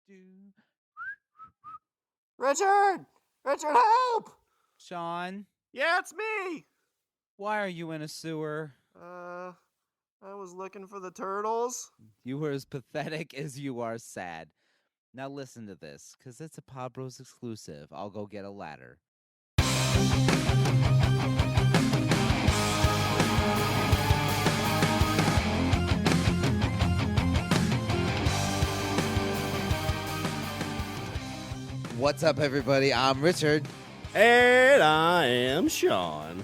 do. Richard! Richard, help! Shawn, Yeah, it's me! why are you in a sewer? I was looking for the turtles. You were as pathetic as you are sad. Now listen to this, because it's a Pod Bros exclusive. I'll go get a ladder. What's up, everybody? I'm Richard. And I am Shawn.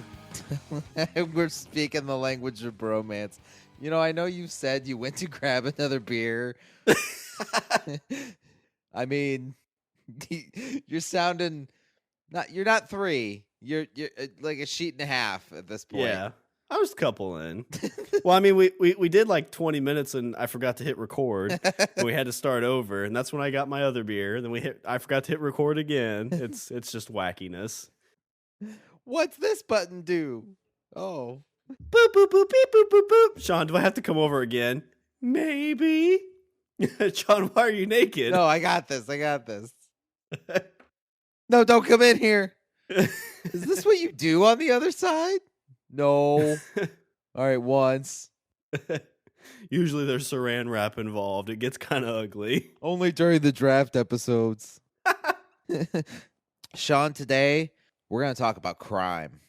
We're speaking the language of bromance. You know, I know you said you went to grab another beer. I mean, you're sounding you're not three. You're like a sheet and a half at this point. Yeah, I was a couple in. Well, I mean, we did like 20 minutes and I forgot to hit record. And we had to start over, and that's when I got my other beer. Then I forgot to hit record again. It's just wackiness. What's this button do? Oh. Boop, boop, boop, beep, boop, boop, boop. Shawn, do I have to come over again? Maybe. Shawn, why are you naked? No, I got this. No, don't come in here. Is this what you do on the other side? No. All right, once. Usually there's saran wrap involved. It gets kind of ugly. Only during the draft episodes. Shawn, today we're going to talk about crime.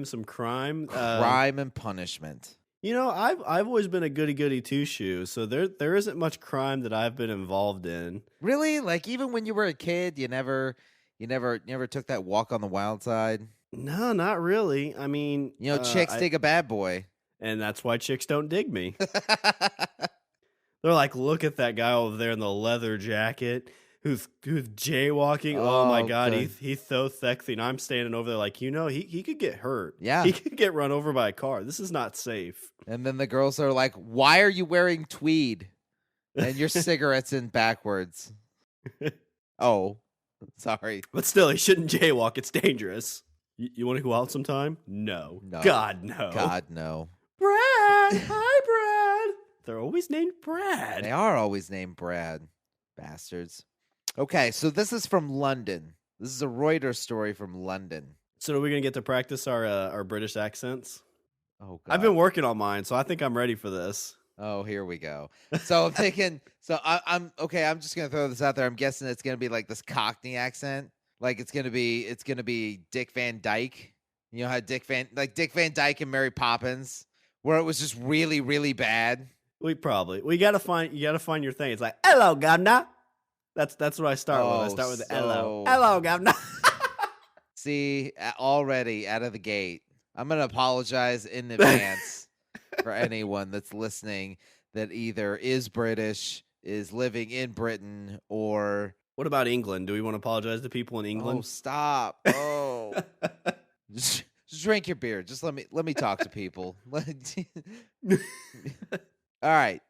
Some crime. Crime and punishment. You know, I've always been a goody two shoes, so there isn't much crime that I've been involved in. Really? Like even when you were a kid, you never took that walk on the wild side? No, not really. I mean, chicks dig a bad boy. And that's why chicks don't dig me. They're like, look at that guy over there in the leather jacket who's jaywalking. Oh my God, he's so sexy. And I'm standing over there like, he could get hurt. Yeah. He could get run over by a car. This is not safe. And then the girls are like, why are you wearing tweed? And your cigarette's in backwards. Oh, sorry. But still, he shouldn't jaywalk. It's dangerous. You want to go out sometime? No. God, no. God, no. Brad! Hi, Brad! They're always named Brad. They are always named Brad. Bastards. Okay, so this is from London. This is a Reuters story from London. So are we going to get to practice our British accents? Oh, God. I've been working on mine, so I think I'm ready for this. Oh, here we go. So I'm thinking, I'm just going to throw this out there. I'm guessing it's going to be like this Cockney accent. Like it's gonna be Dick Van Dyke. You know how Dick Van Dyke and Mary Poppins, where it was just really, really bad. You gotta find your thing. It's like, hello, governor. That's what I start with. I start with the hello, governor. See, already out of the gate, I'm gonna apologize in advance for anyone that's listening that either is British, is living in Britain, or. What about England? Do we want to apologize to people in England? Oh, stop. Oh. just drink your beer. Just let me talk to people. All right.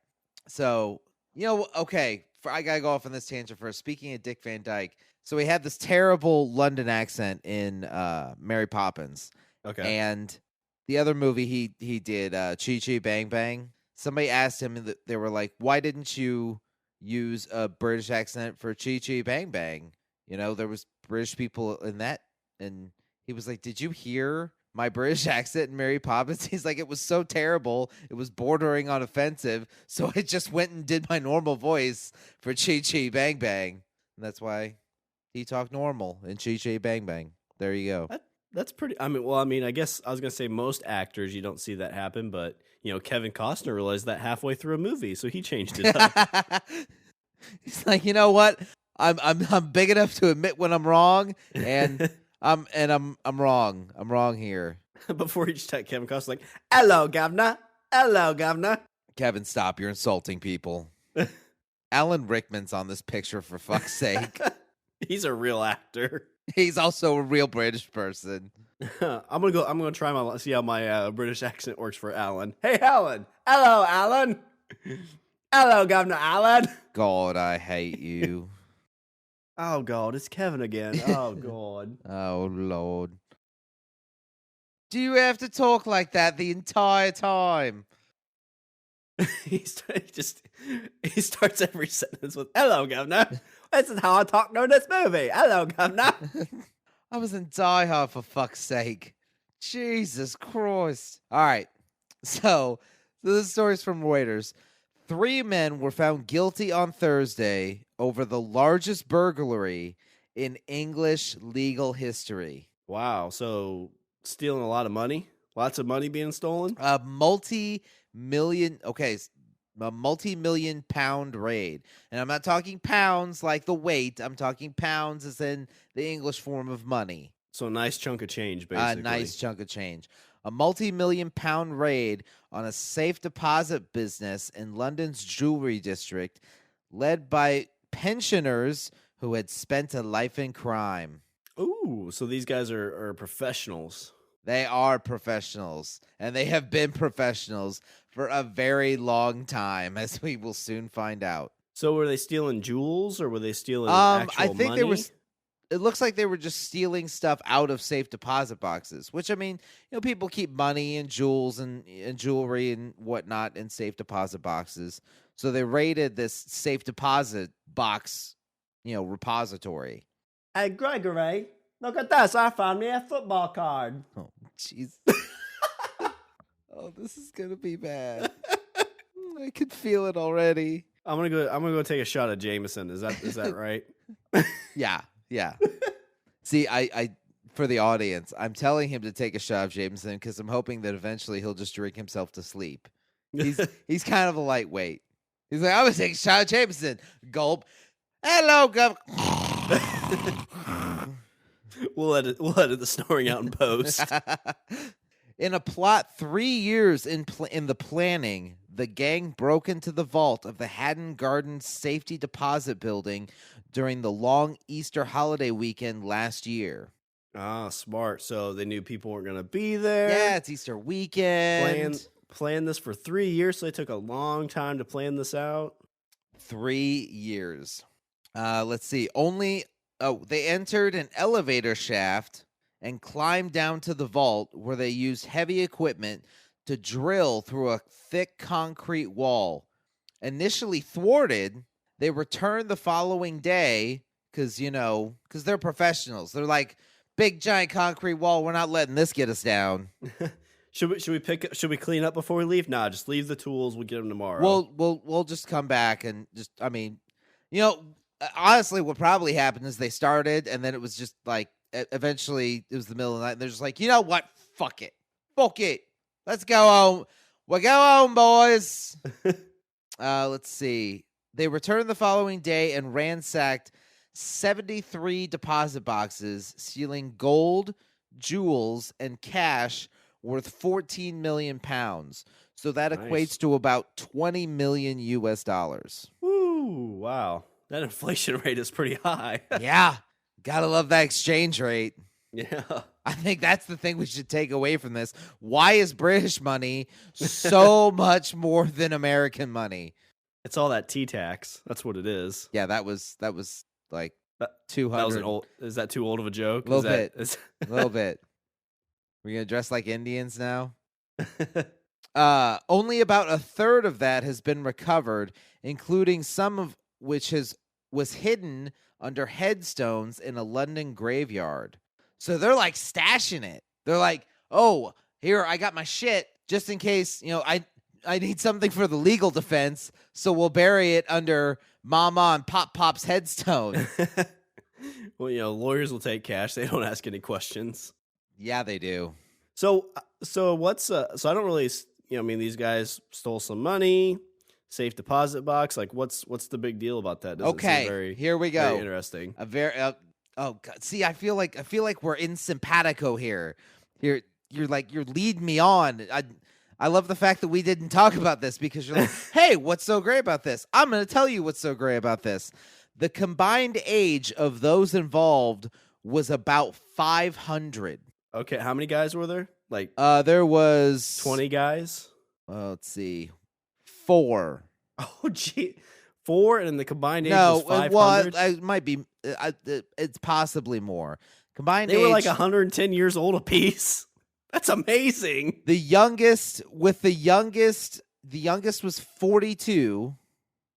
So, okay, I got to go off on this tangent first. Speaking of Dick Van Dyke, so he had this terrible London accent in Mary Poppins. Okay. And the other movie he did, Chi Chi Bang Bang, somebody asked him, they were like, why didn't you use a British accent for Chi Chi Bang Bang? There was British people in that, and he was like, did you hear my British accent in Mary Poppins? He's like, it was so terrible, it was bordering on offensive, so I just went and did my normal voice for Chi Chi Bang Bang, and that's why he talked normal in Chi Chi Bang Bang. There you go. That's pretty. I guess I was gonna say most actors you don't see that happen, but Kevin Costner realized that halfway through a movie, so he changed it up. He's like, you know what? I'm big enough to admit when I'm wrong, and I'm wrong. I'm wrong here. Before he just typed Kevin Costner like, hello, governor. Hello, governor. Kevin, stop! You're insulting people. Alan Rickman's on this picture, for fuck's sake. He's a real actor. He's also a real British person. I'm gonna try see how my British accent works for Alan. Hey, Alan. Hello, Alan. Hello, Governor Alan. God, I hate you. Oh God, it's Kevin again. Oh God. Oh Lord. Do you have to talk like that the entire time? he starts every sentence with "Hello, Governor. This is how I talk during this movie. Hello, Governor." I was in Die Hard, for fuck's sake. Jesus Christ. All right. So this story's from Reuters. 3 men were found guilty on Thursday over the largest burglary in English legal history. Wow. So stealing a lot of money? Lots of money being stolen? A multi-million pound raid. And I'm not talking pounds like the weight. I'm talking pounds as in the English form of money. So a nice chunk of change, basically. A nice chunk of change. A multi-million pound raid on a safe deposit business in London's jewelry district, led by pensioners who had spent a life in crime. Ooh, so these guys are professionals. They are professionals, and they have been professionals for a very long time, as we will soon find out. So were they stealing jewels, or were they stealing actual money? It looks like they were just stealing stuff out of safe deposit boxes, which, I mean, people keep money and jewels and jewelry and whatnot in safe deposit boxes. So they raided this safe deposit box, repository. Hey, Gregory, look at this. I found me a football card. Oh, jeez. Oh, this is going to be bad. I can feel it already. I'm gonna go take a shot of Jameson. Is that right? Yeah. See, I for the audience, I'm telling him to take a shot of Jameson because I'm hoping that eventually he'll just drink himself to sleep. He's kind of a lightweight. He's like, I'm gonna take a shot of Jameson. Gulp. Hello, We'll edit the snoring out in post. In a plot 3 years in the planning, the gang broke into the vault of the Haddon Gardens Safety Deposit Building during the long Easter holiday weekend last year. Ah, smart. So they knew people weren't going to be there. Yeah, it's Easter weekend. Planned this for 3 years, so they took a long time to plan this out. 3 years. Let's see. They entered an elevator shaft and climbed down to the vault, where they used heavy equipment to drill through a thick concrete wall. Initially thwarted, they returned the following day because they're professionals. They're like, big giant concrete wall. We're not letting this get us down. Should we clean up before we leave? Nah, just leave the tools. We'll get them tomorrow. We'll just come back and honestly, what probably happened is they started and then it was just like, eventually it was the middle of the night and they're just like, you know what? Fuck it. Let's go home. We'll go home, boys. Let's see. They returned the following day and ransacked 73 deposit boxes, stealing gold, jewels, and cash worth 14 million pounds. So that equates to about $20 million US. Woo, wow. That inflation rate is pretty high. Yeah. Gotta love that exchange rate. Yeah. I think that's the thing we should take away from this. Why is British money so much more than American money? It's all that T-tax. That's what it is. Yeah, that was like 200. Is that too old of a joke? A little bit. We're going to dress like Indians now? Only about a third of that has been recovered, including some of which was hidden under headstones in a London graveyard. So they're like stashing it. They're like, oh, here, I got my shit just in case, I need something for the legal defense, so we'll bury it under Mama and Pop's headstone. Well, lawyers will take cash. They don't ask any questions. Yeah, they do. So what's so I don't really, these guys stole some money, safe deposit box. Like, what's the big deal about that? Here we go. Very interesting. Oh God. See, I feel like we're in simpatico here. You're leading me on. I love the fact that we didn't talk about this because you're like, hey, what's so great about this? I'm going to tell you what's so great about this. The combined age of those involved was about 500. Okay, how many guys were there? Like, there was 20 guys. Let's see, 4. Oh, gee, 4, and the combined age was 500. Well, it might be. It's possibly more. Combined they age, were like 110 years old apiece. That's amazing. The youngest the youngest was 42,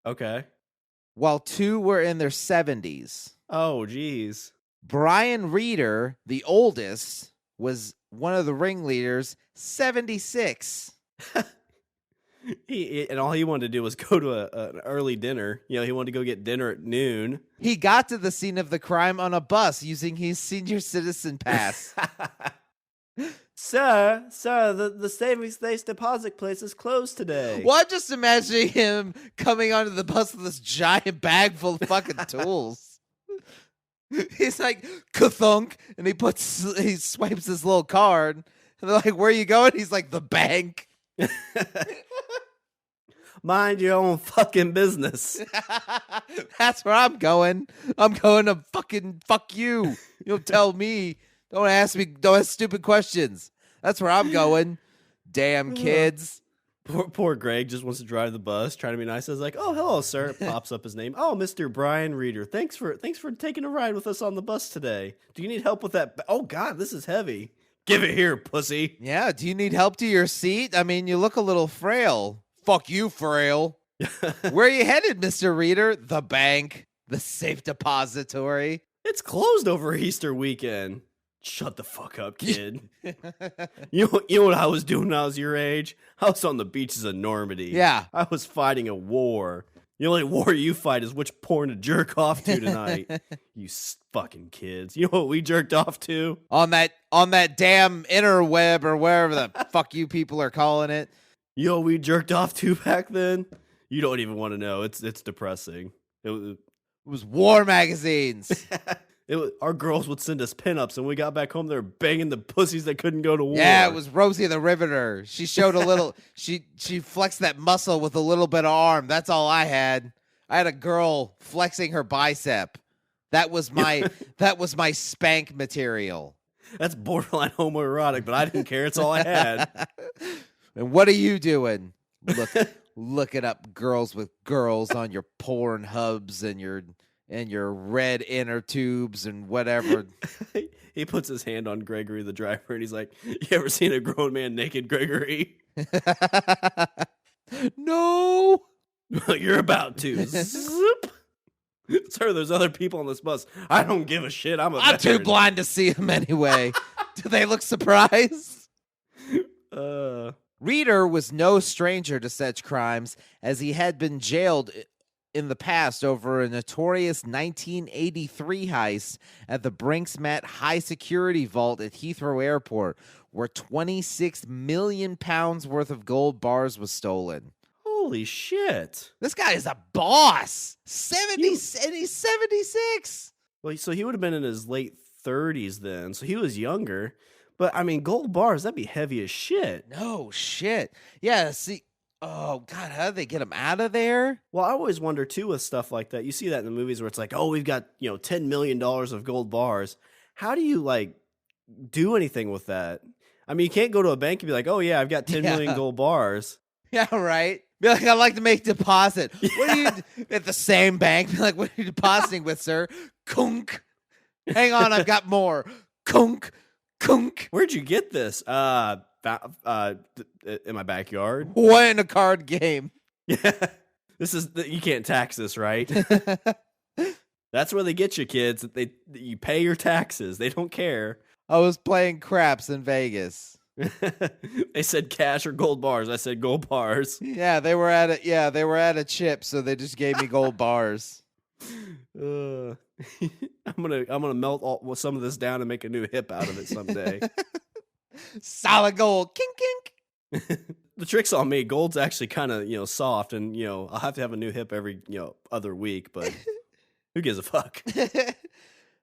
Okay. while 2 were in their 70s. Oh, geez. Brian Reeder, the oldest, was one of the ringleaders, 76. And all he wanted to do was go to an early dinner. You know, he wanted to go get dinner at noon. He got to the scene of the crime on a bus using his senior citizen pass. Sir, the savings base deposit place is closed today. Well, I'm just imagining him coming onto the bus with this giant bag full of fucking tools. He's like, ka-thunk, and he swipes his little card, and they're like, where are you going? He's like, the bank. Mind your own fucking business. That's where I'm going. I'm going to fucking fuck you. You don't tell me. Don't ask stupid questions. That's where I'm going. Damn kids. Poor Greg just wants to drive the bus, trying to be nice. I was like, "Oh, hello, sir." It pops up his name. Oh, Mr. Brian Reeder. Thanks for taking a ride with us on the bus today. Do you need help with that? Oh God, this is heavy. Give it here, pussy. Yeah. Do you need help to your seat? I mean, you look a little frail. Fuck you, frail. Where are you headed, Mr. Reeder? The bank. The safe depository. It's closed over Easter weekend. Shut the fuck up, kid. You know what I was doing when I was your age? I was on the beaches of Normandy. Yeah. I was fighting a war. The only war you fight is which porn to jerk off to tonight. You fucking kids. You know what we jerked off to? On that damn interweb or wherever the fuck you people are calling it. You know what we jerked off to back then? You don't even want to know. It's depressing. It was war magazines. Our girls would send us pinups, and when we got back home, they were banging the pussies that couldn't go to war. Yeah, it was Rosie the Riveter. She showed a little. she flexed that muscle with a little bit of arm. That's all I had. I had a girl flexing her bicep. That was my spank material. That's borderline homoerotic, but I didn't care. It's all I had. And what are you doing? Looking up girls with girls on your porn hubs and your red inner tubes and whatever. He puts his hand on Gregory the driver and he's like, "You ever seen a grown man naked, Gregory?" No. You're about to. Zoop. Sir, there's other people on this bus. I don't give a shit. I'm too blind to see them anyway. Do they look surprised? Reeder was no stranger to such crimes, as he had been jailed in the past over a notorious 1983 heist at the Brinksmat High Security Vault at Heathrow Airport, where 26 million pounds worth of gold bars was stolen. Holy shit. This guy is a boss. 70, and he's 76. Well, so he would have been in his late 30s then, so he was younger. But, I mean, gold bars, that'd be heavy as shit. No shit. Yeah, see, oh, God, how did they get him out of there? Well, I always wonder, too, with stuff like that. You see that in the movies where it's like, oh, we've got, $10 million of gold bars. How do you, do anything with that? I mean, you can't go to a bank and be like, oh, yeah, I've got 10 million gold bars. Yeah, right. Be like, I'd like to make a deposit. Yeah. What are you, at the same bank, be like, what are you depositing with, sir? Kunk. Hang on, I've got more. Kunk. Kunk. Where'd you get this? In my backyard. What in a card game? Yeah. You can't tax this, right? That's where they get you, kids. You pay your taxes. They don't care. I was playing craps in Vegas. They said cash or gold bars. I said gold bars. Yeah, they were at a chip, so they just gave me gold bars. I'm gonna melt some of this down and make a new hip out of it someday. Solid gold, kink kink. The trick's on me. Gold's actually kind of soft, and I'll have to have a new hip every other week. But who gives a fuck?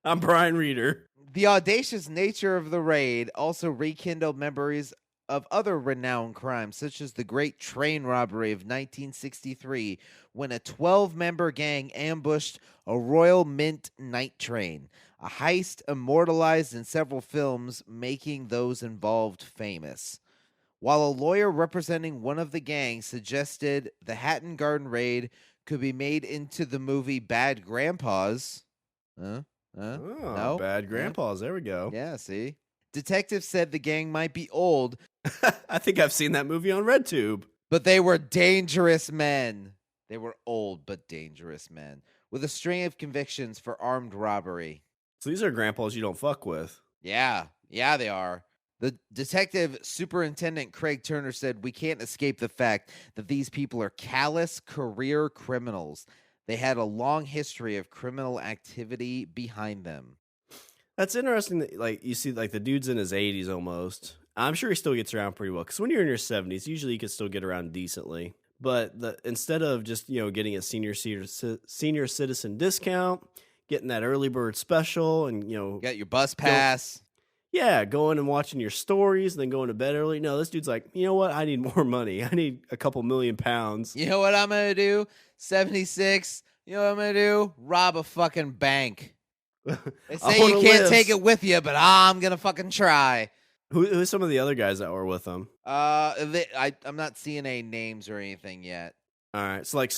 I'm Brian Reeder. The audacious nature of the raid also rekindled memories of other renowned crimes, such as the Great Train Robbery of 1963, when a 12-member gang ambushed a Royal Mint night train, a heist immortalized in several films, making those involved famous. While a lawyer representing one of the gangs suggested the Hatton Garden raid could be made into the movie Bad Grandpas. No? Bad Grandpas. There we go. Yeah, see? Detectives said the gang might be old. I think I've seen that movie on RedTube. But they were dangerous men. They were old but dangerous men with a string of convictions for armed robbery. So these are grandpas you don't fuck with. Yeah, they are. The detective superintendent Craig Turner said, "We can't escape the fact that these people are callous career criminals. They had a long history of criminal activity behind them." That's interesting that, like, you see, like, the dude's in his 80s almost. I'm sure he still gets around pretty well, because when you're in your 70s, usually you can still get around decently. But instead of just, getting a senior citizen discount, getting that early bird special, and, Got your bus pass. Going and watching your stories and then going to bed early. No, this dude's like, you know what? I need more money. I need a couple £1,000,000. You know what I'm going to do? 76. You know what I'm going to do? Rob a fucking bank. They say you can't take it with you, but I'm going to fucking try. Who's some of the other guys that were with them? I'm not seeing any names or anything yet. All right. So like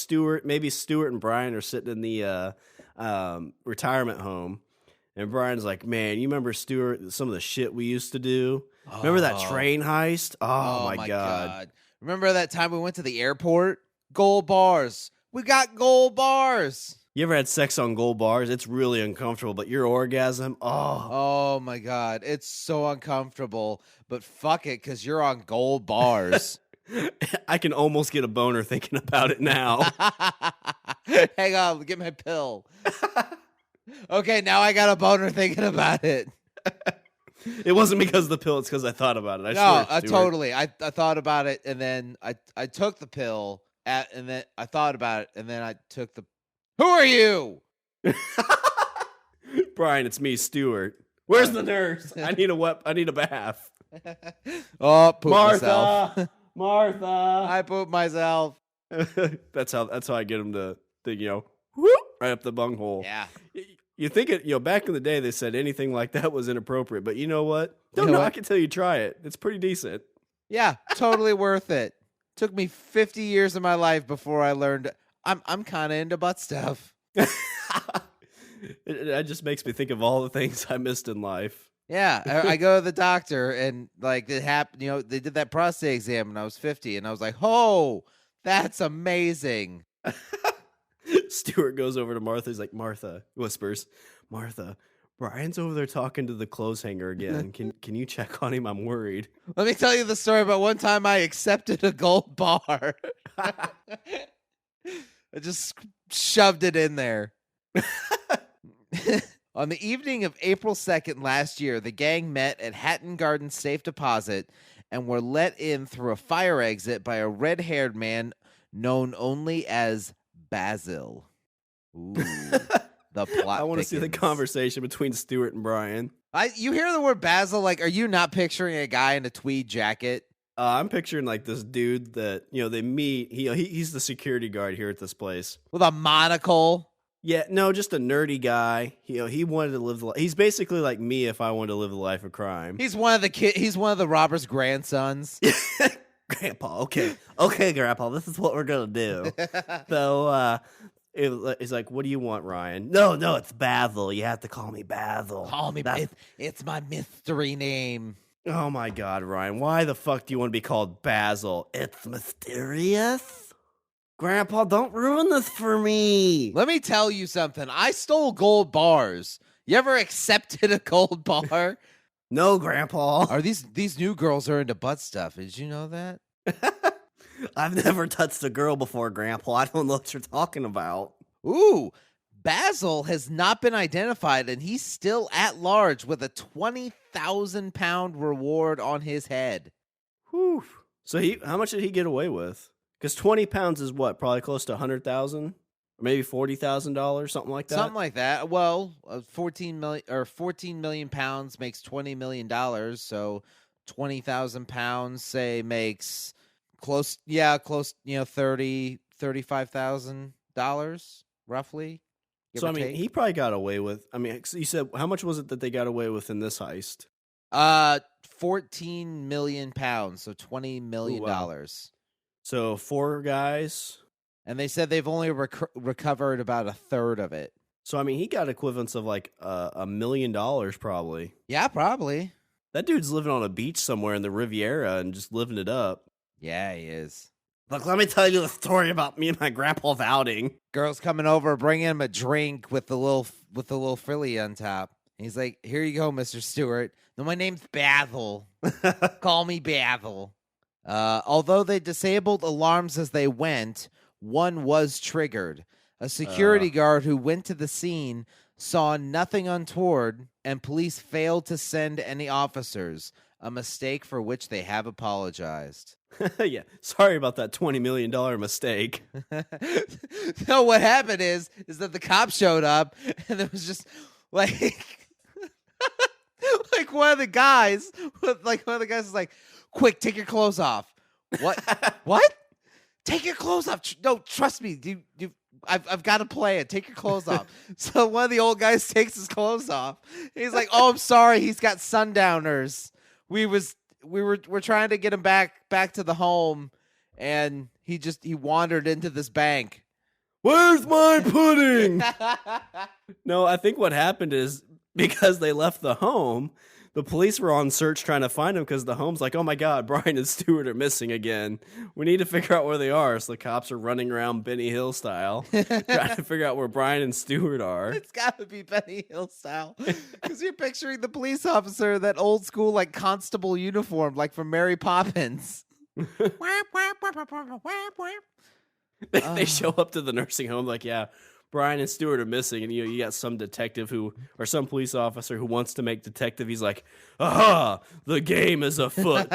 maybe Stuart and Brian are sitting in the retirement home. And Brian's like, man, you remember, Stuart, some of the shit we used to do? Remember that train heist? Oh my God. Remember that time we went to the airport? Gold bars. We got gold bars. You ever had sex on gold bars? It's really uncomfortable, but your orgasm, oh my God. It's so uncomfortable, but fuck it, because you're on gold bars. I can almost get a boner thinking about it now. Hang on, get my pill. Okay, now I got a boner thinking about it. It wasn't because of the pill, it's because I thought about it. Totally. I thought about it, and then I took the pill, and then I thought about it, and then I took the... Who are you? Brian, it's me, Stuart. Where's the nurse? I need a bath. Oh, poop Martha! myself. Martha! I poop myself. That's how I get him to whoop, right up the bunghole. Yeah. You think it, back in the day they said anything like that was inappropriate, but you know what? Don't know. I can tell you try it. It's pretty decent. Yeah, totally worth it. Took me 50 years of my life before I learned I'm kind of into butt stuff. It just makes me think of all the things I missed in life. Yeah, I go to the doctor and like it happened, they did that prostate exam when I was 50 and I was like, "Oh, that's amazing." Stuart goes over to Martha. He's like, "Martha," whispers, "Martha, Brian's over there talking to the clothes hanger again. Can you check on him? I'm worried." Let me tell you the story about one time I accepted a gold bar. I just shoved it in there. On the evening of April 2nd last year, the gang met at Hatton Garden Safe Deposit and were let in through a fire exit by a red-haired man known only as Bazil. Ooh, the plot. I want to see the conversation between Stuart and Brian. You hear the word Bazil, like, are you not picturing a guy in a tweed jacket? I'm picturing like this dude that they meet. He's the security guard here at this place with a monocle. Yeah, no, just a nerdy guy. He wanted to live the life. He's basically like me if I wanted to live the life of crime. He's one of the He's one of the robbers' grandsons. Grandpa, okay, Grandpa, this is what we're gonna do. So, it's like, what do you want, Ryan? No, it's Bazil. You have to call me Bazil. Call me. It's my mystery name. Oh my God, Ryan, why the fuck do you want to be called Bazil? It's mysterious. Grandpa, don't ruin this for me. Let me tell you something. I stole gold bars. You ever accepted a gold bar? No, Grandpa. Are these new girls are into butt stuff? Did you know that? I've never touched a girl before, Grandpa. I don't know what you're talking about. Ooh, Bazil has not been identified, and he's still at large with a 20,000-pound reward on his head. Whew. So how much did he get away with? Because 20 pounds is what? Probably close to 100,000, or maybe $40,000, something like that. Something like that. Well, 14 million pounds makes $20 million. So 20,000 pounds, say, makes close, 35,000 $35,000 roughly. So I mean, he probably got away with. I mean, you said how much was it that they got away with in this heist? 14 million pounds, so $20 million. Wow. So 4 guys, and they said they've only recovered about a third of it. So I mean, he got equivalents of like $1 million, probably. Yeah, probably. That dude's living on a beach somewhere in the Riviera and just living it up. Yeah, he is. Look, let me tell you the story about me and my grandpa's outing. Girl's coming over, bringing him a drink with the little frilly on top. And he's like, "Here you go, Mr. Stewart. No, my name's Bazil. Call me Bazil." Although they disabled alarms as they went, one was triggered. A security guard who went to the scene saw nothing untoward, and police failed to send any officers, a mistake for which they have apologized. Yeah, sorry about that $20 million mistake. No, what happened is that the cops showed up, and it was just like, like one of the guys was like, "Quick, take your clothes off." What? What? Take your clothes off. No, trust me. I've got to play it. Take your clothes off. So one of the old guys takes his clothes off. He's like, "Oh, I'm sorry. He's got sundowners. We're trying to get him back to the home, and he wandered into this bank." Where's my pudding? No, I think what happened is because they left the home, the police were on search trying to find him because the home's like, "Oh my God, Brian and Stuart are missing again. We need to figure out where they are." So the cops are running around Benny Hill style, trying to figure out where Brian and Stuart are. It's got to be Benny Hill style, because you're picturing the police officer in that old school like constable uniform, like from Mary Poppins. They show up to the nursing home like, "Yeah, Brian and Stuart are missing," and you got some detective or some police officer who wants to make detective. He's like, "Aha, the game is afoot."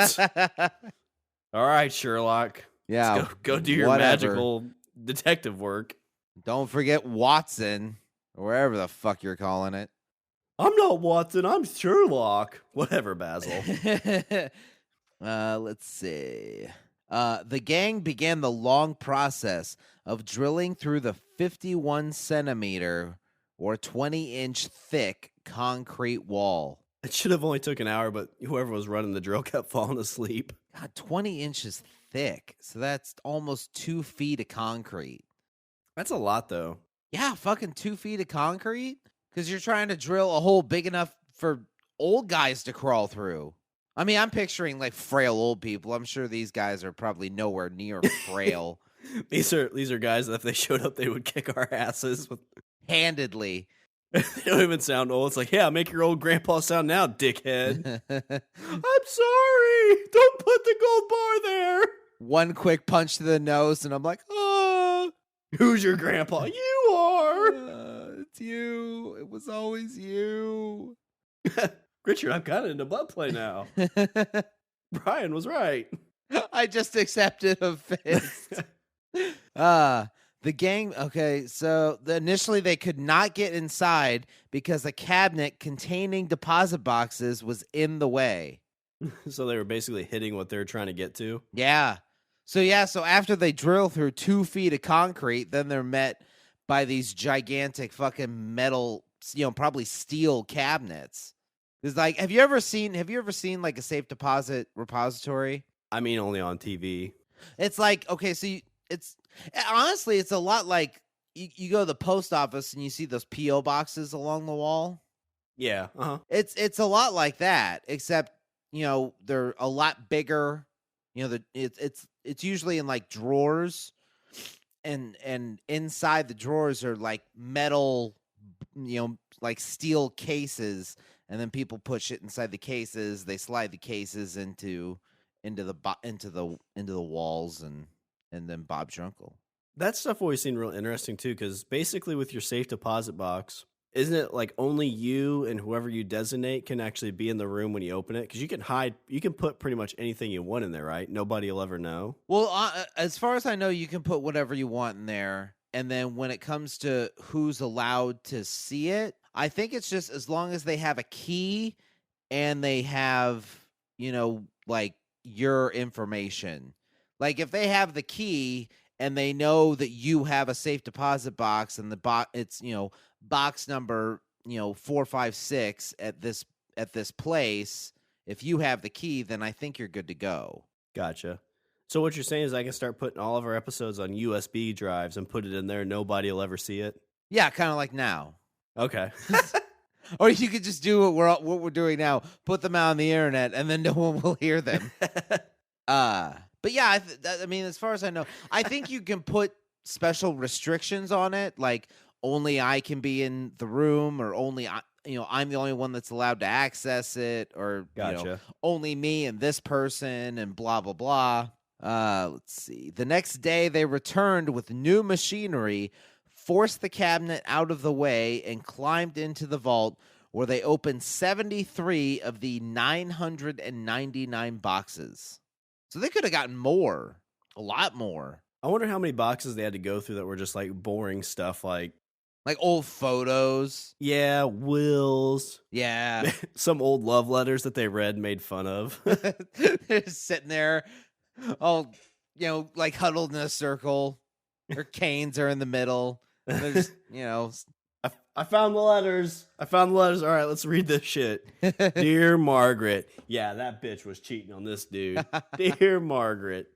All right, Sherlock. Yeah, let's go do your magical detective work. Don't forget Watson, or wherever the fuck you're calling it. I'm not Watson, I'm Sherlock. Whatever, Bazil. Let's see. The gang began the long process of drilling through the 51 centimeter or 20-inch thick concrete wall. It should have only took an hour, but whoever was running the drill kept falling asleep. God, 20 inches thick. So that's almost 2 feet of concrete. That's a lot, though. Yeah, fucking 2 feet of concrete? Because you're trying to drill a hole big enough for old guys to crawl through. I mean, I'm picturing like frail old people. I'm sure these guys are probably nowhere near frail. These are guys that if they showed up, they would kick our asses. Handedly. They don't even sound old. It's like, "Yeah, make your old grandpa sound now, dickhead." "I'm sorry. Don't put the gold bar there." One quick punch to the nose, and I'm like, "Oh, who's your grandpa?" "You are." It's you. It was always you." Richard, I'm kind of into butt play now. Brian was right. I just accepted a fist. The gang, okay, so initially they could not get inside because a cabinet containing deposit boxes was in the way. So they were basically hitting what they were trying to get to? Yeah. So after they drill through 2 feet of concrete, then they're met by these gigantic fucking metal, probably steel cabinets. It's like, have you ever seen like a safe deposit repository? I mean, only on TV. It's like, okay, so honestly, it's a lot like you go to the post office and you see those P.O. boxes along the wall. Yeah. Uh-huh. It's a lot like that, except, they're a lot bigger. It's usually in like drawers, and inside the drawers are like metal, like steel cases, and then people put shit inside the cases. They slide the cases into the walls, and then Bob's your uncle. That stuff always seemed real interesting too, because basically with your safe deposit box, isn't it like only you and whoever you designate can actually be in the room when you open it? Because you can put pretty much anything you want in there, right? Nobody will ever know. Well, as far as I know, you can put whatever you want in there. And then when it comes to who's allowed to see it, I think it's just as long as they have a key and they have, like your information. Like if they have the key and they know that you have a safe deposit box and it's, box number, 456 at this place, if you have the key, then I think you're good to go. Gotcha. So what you're saying is I can start putting all of our episodes on USB drives and put it in there. Nobody will ever see it. Yeah, kind of like now. Okay. Or you could just do what we're doing now. Put them out on the internet, and then no one will hear them. But yeah, I mean, as far as I know, I think you can put special restrictions on it, like only I can be in the room, or only I'm the only one that's allowed to access it, or Gotcha. only me and this person, and blah blah blah. Let's see. The next day, they returned with new machinery, forced the cabinet out of the way, and climbed into the vault, where they opened 73 of the 999 boxes. So they could have gotten more, a lot more. I wonder how many boxes they had to go through that were just like boring stuff, like old photos. Yeah, wills. Yeah. Some old love letters that they read and made fun of. They're just sitting there, all, like huddled in a circle. Their canes are in the middle. There's, I found the letters. All right, let's read this shit. Dear Margaret. Yeah, that bitch was cheating on this dude. Dear Margaret.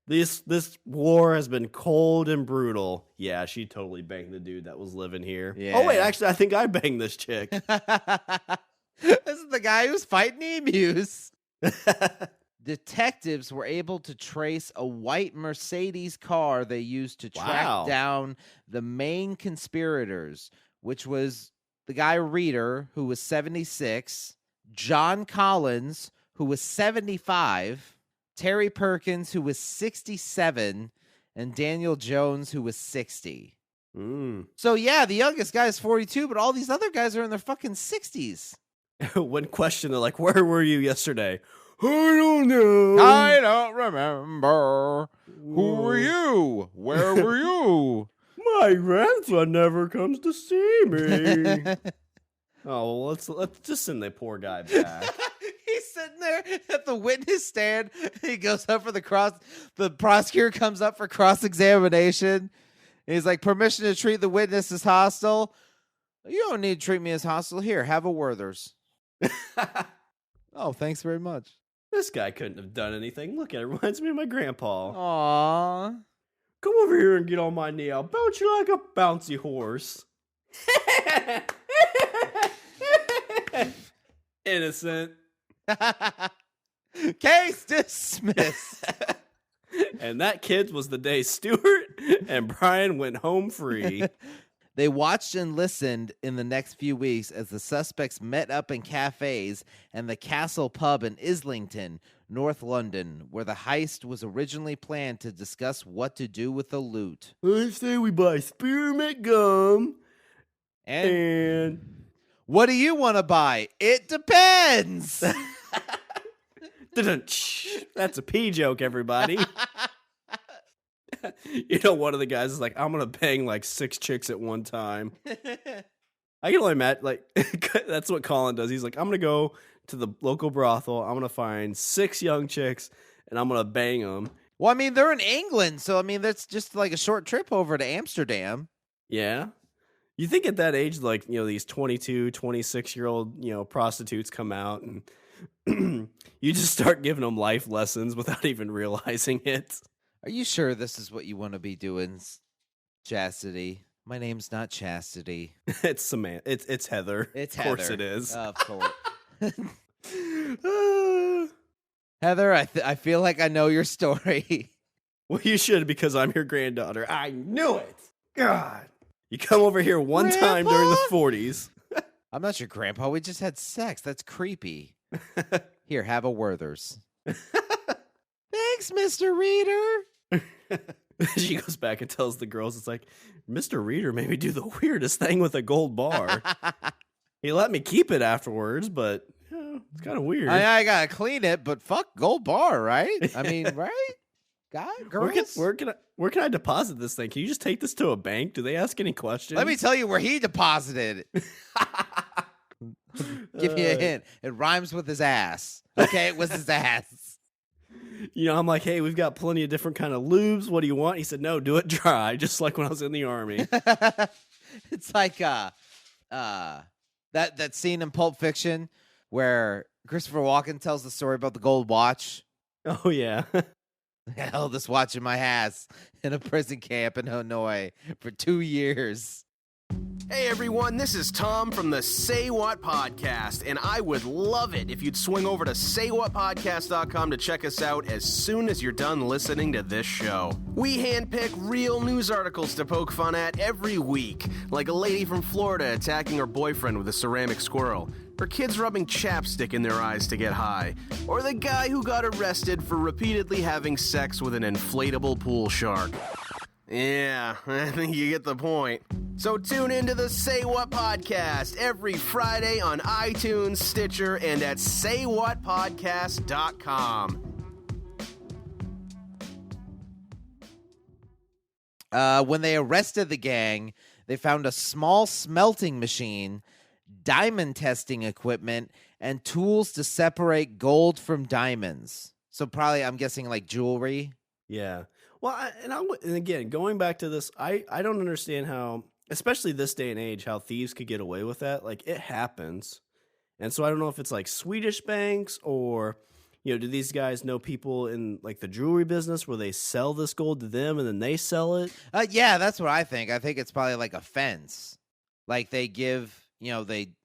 This war has been cold and brutal. Yeah, she totally banged the dude that was living here. Yeah. Oh, wait, actually, I think I banged this chick. This is the guy who's fighting emus. Detectives were able to trace a white Mercedes car they used to track down the main conspirators, which was the guy Reeder, who was 76, John Collins, who was 75, Terry Perkins, who was 67, and Daniel Jones, who was 60. So, yeah, the youngest guy is 42, but all these other guys are in their fucking 60s. When questioned, they're like, where were you yesterday? I don't know. I don't remember. Who were you? Where were you? My grandson never comes to see me. Oh, well, let's just send the poor guy back. He's sitting there at the witness stand. He goes up for the prosecutor comes up for cross-examination. He's like, permission to treat the witness as hostile? You don't need to treat me as hostile. Here, have a Werther's. Oh, thanks very much. This guy couldn't have done anything. Look, it reminds me of my grandpa. Aww. Come over here and get on my knee. I'll bounce you like a bouncy horse. Innocent. Case dismissed. And that, kids, was the day Stuart and Brian went home free. They watched and listened in the next few weeks as the suspects met up in cafes and the Castle Pub in Islington, North London, where the heist was originally planned to discuss what to do with the loot. I say we buy spearmint gum. And what do you want to buy? It depends. That's a pee joke, everybody. One of the guys is like, I'm going to bang like 6 chicks at one time. I can only imagine, like, that's what Colin does. He's like, I'm going to go to the local brothel. I'm going to find 6 young chicks and I'm going to bang them. Well, I mean, they're in England. So, I mean, that's just like a short trip over to Amsterdam. Yeah. You think at that age, like, these 22, 26-year-old, prostitutes come out and you just start giving them life lessons without even realizing it. Are you sure this is what you want to be doing, Chastity? My name's not Chastity. It's Samantha. It's Heather. It's Heather. Of course it is. Of course. Heather, I feel like I know your story. Well, you should, because I'm your granddaughter. I knew it. God. You come over here one time during the 40s. I'm not your grandpa. We just had sex. That's creepy. Here, have a Werther's. Thanks, Mr. Reeder. She goes back and tells the girls, it's like, Mr. Reeder made me do the weirdest thing with a gold bar. He let me keep it afterwards, but it's kind of weird. I gotta clean it, but fuck gold bar, right? I mean, right? Girls? Where can I deposit this thing? Can you just take this to a bank? Do they ask any questions? Let me tell you where he deposited it. Give you a hint. It rhymes with his ass. Okay, it was his ass. I'm like, hey, we've got plenty of different kind of lubes. What do you want? He said, no, do it dry, just like when I was in the Army. It's like that scene in Pulp Fiction where Christopher Walken tells the story about the gold watch. Oh, yeah. I held this watch in my ass in a prison camp in Illinois for 2 years. Hey everyone, this is Tom from the Say What Podcast, and I would love it if you'd swing over to saywhatpodcast.com to check us out as soon as you're done listening to this show. We handpick real news articles to poke fun at every week, like a lady from Florida attacking her boyfriend with a ceramic squirrel, or kids rubbing chapstick in their eyes to get high, or the guy who got arrested for repeatedly having sex with an inflatable pool shark. Yeah, I think you get the point. So tune into the Say What Podcast every Friday on iTunes, Stitcher, and at saywhatpodcast.com. When they arrested the gang, they found a small smelting machine, diamond testing equipment, and tools to separate gold from diamonds. So probably, I'm guessing, like jewelry. Yeah. Well, and again, going back to this, I don't understand how, especially this day and age, how thieves could get away with that. Like, it happens. And so I don't know if it's like Swedish banks or, do these guys know people in like the jewelry business where they sell this gold to them and then they sell it? Yeah, that's what I think. I think it's probably like a fence. Like they give,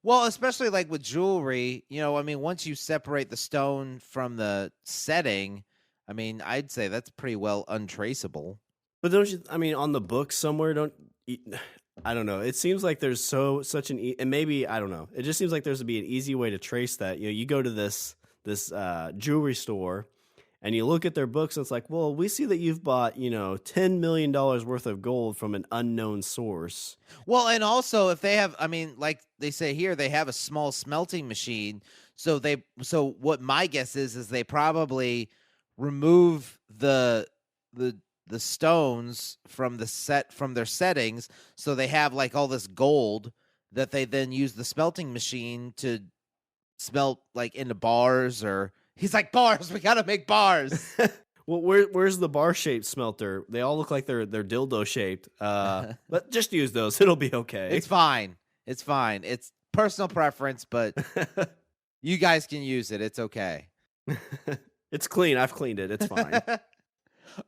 especially like with jewelry, once you separate the stone from the setting, I'd say that's pretty well untraceable. But don't you, on the book somewhere, I don't know. It seems like there's such an, and maybe, I don't know. It just seems like there's to be an easy way to trace that. You go to this jewelry store and you look at their books and it's like, well, we see that you've bought, $10 million worth of gold from an unknown source. Well, and also if they have, like they say here, they have a small smelting machine. So what my guess is they probably remove the stones from their settings, so they have like all this gold that they then use the smelting machine to smelt like into bars. Or he's like, bars, we gotta make bars. Well, where's the bar shaped smelter? They all look like they're dildo shaped. But just use those; it'll be okay. It's fine. It's personal preference, but you guys can use it. It's okay. It's clean. I've cleaned it. It's fine.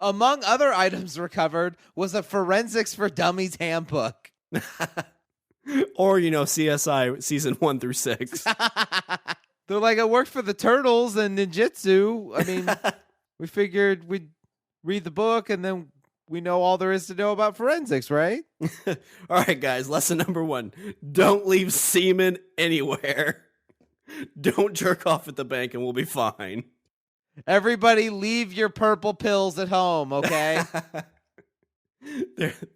Among other items recovered was a Forensics for Dummies handbook. Or, CSI season 1 through 6. They're like, it worked for the Turtles and ninjutsu. We figured we'd read the book and then we know all there is to know about forensics, right? All right, guys. Lesson number 1. Don't leave semen anywhere. Don't jerk off at the bank and we'll be fine. Everybody leave your purple pills at home, okay?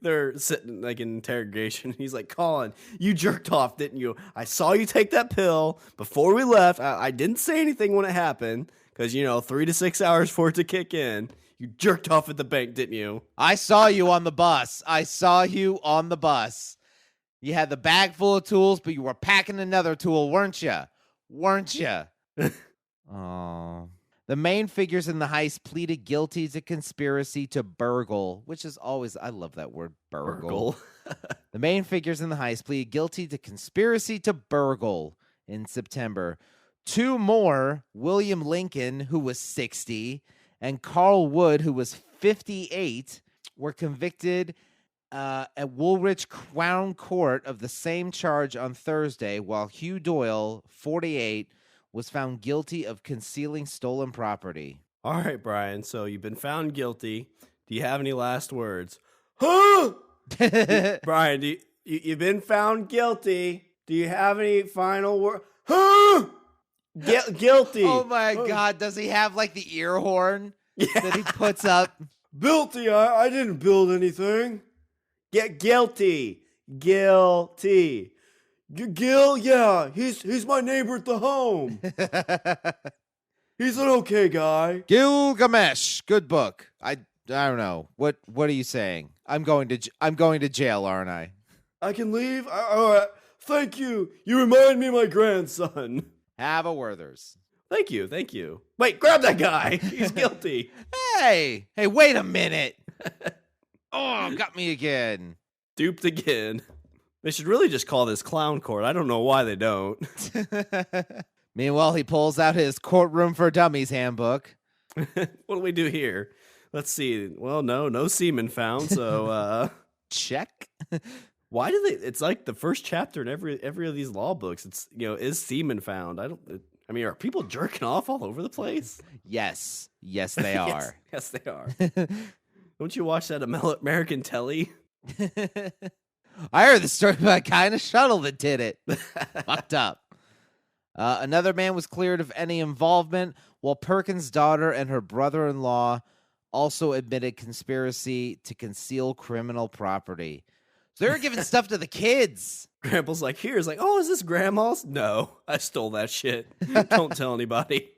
They're sitting like in interrogation. He's like, Colin, you jerked off, didn't you? I saw you take that pill before we left. I didn't say anything when it happened because, 3 to 6 hours for it to kick in. You jerked off at the bank, didn't you? I saw you on the bus. You had the bag full of tools, but you were packing another tool, weren't you? Oh. The main figures in the heist pleaded guilty to conspiracy to burgle, which is always, I love that word, burgle. The main figures in the heist pleaded guilty to conspiracy to burgle in September. 2 more, William Lincoln, who was 60, and Carl Wood, who was 58, were convicted at Woolwich Crown Court of the same charge on Thursday, while Hugh Doyle, 48, was found guilty of concealing stolen property. All right, Brian. So you've been found guilty. Do you have any last words? Huh? Brian, you've been found guilty. Do you have any final words? Huh? Guilty. Oh my God. Does he have like the ear horn that he puts up? Guilty. I didn't build anything. Get guilty. Guilty. Gil, yeah, he's my neighbor at the home. He's an okay guy. Gilgamesh, good book. I don't know. What are you saying? I'm going to jail, aren't I? I can leave? All right. Thank you. You remind me of my grandson. Have a Werther's. Thank you. Wait, grab that guy. He's guilty. Hey, wait a minute. Oh, got me again. Duped again. They should really just call this clown court. I don't know why they don't. Meanwhile, he pulls out his Courtroom for Dummies handbook. What do we do here? Let's see. Well, no semen found, so... Check. Why do they? It's like the first chapter in every of these law books. It's is semen found? I mean, are people jerking off all over the place? Yes, they are. Yes, they are. Don't you watch that American telly? I heard the story about a guy in a shuttle that did it. Fucked up. Another man was cleared of any involvement, while Perkins' daughter and her brother-in-law also admitted conspiracy to conceal criminal property. So they were giving stuff to the kids. Grandpa's like, here's like, oh, is this grandma's? No, I stole that shit. Don't tell anybody.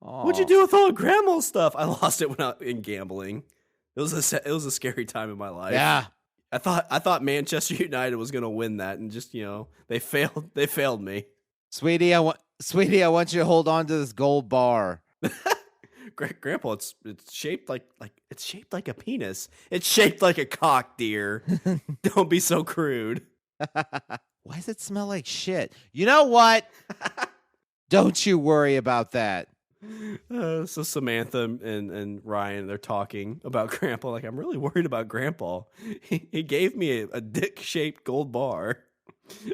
Aww. What'd you do with all grandma's stuff? I lost it when I in gambling. It was a scary time in my life. Yeah. I thought Manchester United was gonna win that, and just they failed me. Sweetie, I want you to hold on to this gold bar. Grandpa, it's shaped like a penis. It's shaped like a cock, dear. Don't be so crude. Why does it smell like shit? You know what? Don't you worry about that. So Samantha and Ryan, they're talking about Grandpa. Like, I'm really worried about Grandpa. He gave me a dick-shaped gold bar.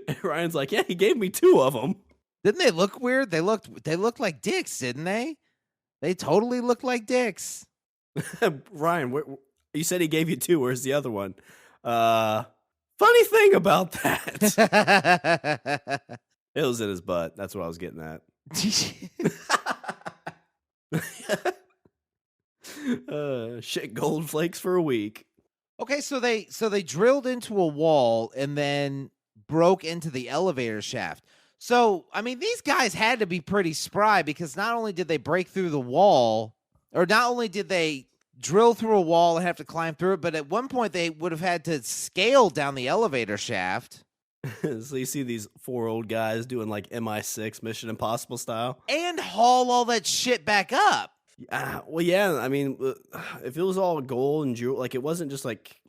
And Ryan's like, yeah, he gave me 2 of them. Didn't they look weird? They looked like dicks, didn't they? They totally looked like dicks. Ryan, you said he gave you 2. Where's the other one? Funny thing about that. It was in his butt. That's what I was getting at. Shit gold flakes for a week. Okay, so they drilled into a wall and then broke into the elevator shaft. So, I mean, these guys had to be pretty spry, because not only did they break through the wall, or not only did they drill through a wall and have to climb through it, but at one point they would have had to scale down the elevator shaft. So you see these 4 old guys doing like MI6 Mission Impossible style. And haul all that shit back up. Well, yeah, I mean, if it was all gold and jewel, like, it wasn't just like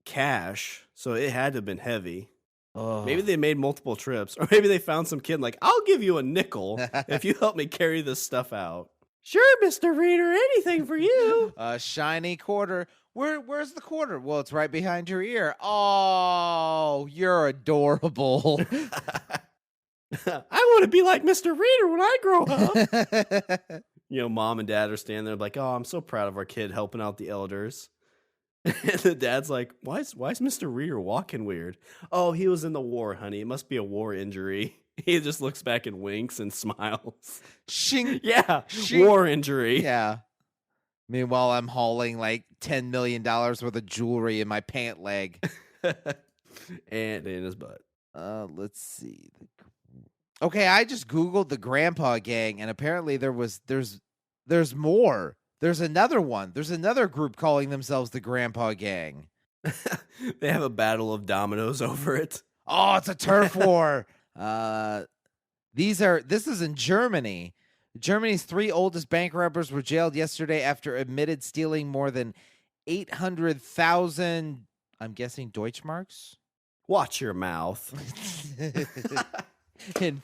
cash, so it had to have been heavy. Oh. Maybe they made multiple trips, or maybe they found some kid like, I'll give you a nickel if you help me carry this stuff out. Sure, Mr. Reader, anything for you. A shiny quarter. Where's the quarter? Well, it's right behind your ear. Oh, you're adorable. I want to be like Mr. Reader when I grow up. Mom and dad are standing there like, oh, I'm so proud of our kid helping out the elders. And the dad's like, why is Mr. Reader walking weird? Oh, he was in the war, honey. It must be a war injury. He just looks back and winks and smiles. Shing. Yeah, Shing. War injury. Yeah. Meanwhile, I'm hauling like $10 million worth of jewelry in my pant leg. And in his butt. Let's see. Okay, I just Googled the Grandpa Gang, and apparently there's more. There's another one. There's another group calling themselves the Grandpa Gang. They have a battle of dominoes over it. Oh, it's a turf war. This is in Germany. Germany's 3 oldest bank robbers were jailed yesterday after admitted stealing more than 800,000, I'm guessing, Deutschmarks? Watch your mouth. in